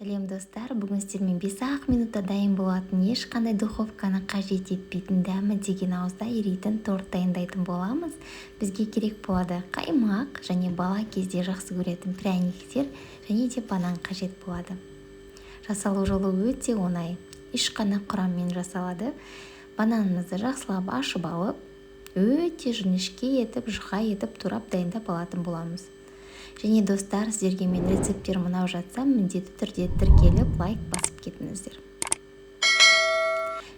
Сәлем достар, бүгін сіздермен 5-ақ минутта дайын болатын, ешқандай духовканы қажет етпейтін, дәмі деген ауызда еритін торт дайындайтын боламыз. Бізге керек болады қаймақ және бала кезде жақсы көретін пряниктер және де банан қажет болады. Жасалу жолы өте оңай, ешқандай құраммен жасалады. Бананымызды жақсылап ашып алып, өте жіңішке етіп, жұқа етіп турап дайындап алатын боламыз. Және достар, сіздерге мен рецепттер мынау жатса, міндетті түрде тіркеліп, лайк басып кетіңіздер.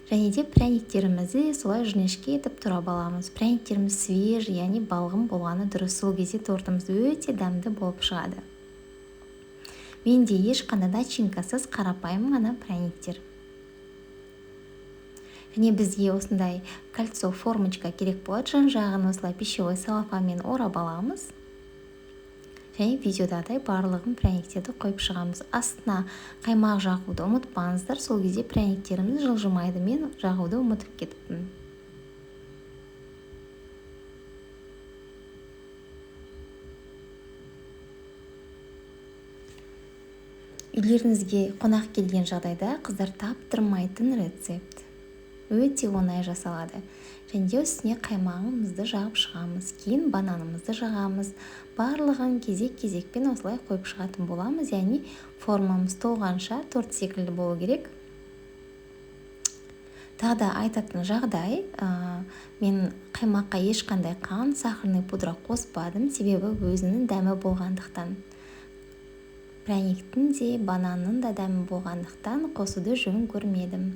Және де пряниктерімізді солай жіңішке етіп турап аламыз. Пряниктеріміз свежий, яғни балғын болғаны дұрыс. Сол кезде тортымыз өте дәмді болып шығады. Менде ешқандай начинкасыз қарапайым ғана пряниктер. Және бізге осындай кольцо формочка керек болады. Жан-жағын осылай пищевой целлофанмен орап аламыз. Және видеодадай барлығын пряниктерді қойып шығамыз. Астына қаймақ жағуды ұмытпаңыздар, сол кезде пряниктеріміз жылжымайды. Мен жағуды ұмытып кетіппін. Үйлеріңізге қонақ келген жағдайда қыздар таптырмайтын рецепт. Өте оңай жасалады. Және де үстіне қаймағымызды жағып шығамыз. Кейін бананымызды жағамыз. Барлығын кезек-кезекпен осылай қойып шығатын боламыз. Яғни формамыз толғанша торт секілді болу керек. Тағы да айтатын жағдай, мен қаймаққа ешқандай қант, сахарный пудра қоспадым, себебі өзінің дәмі болғандықтан. Пряниктің де, бананның да дәмі болғандықтан қосуды жөн көрмедім.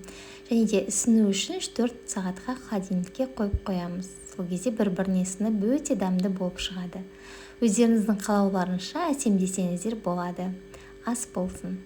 Және де ісіну үшін 4 сағатқа холодильникке қойып қоямыз. Сол кезде бір-біріне сынып өте дәмді болып шығады. Өздеріңіздің қалауларынша әсемдесеңіздер болады. Ас болсын.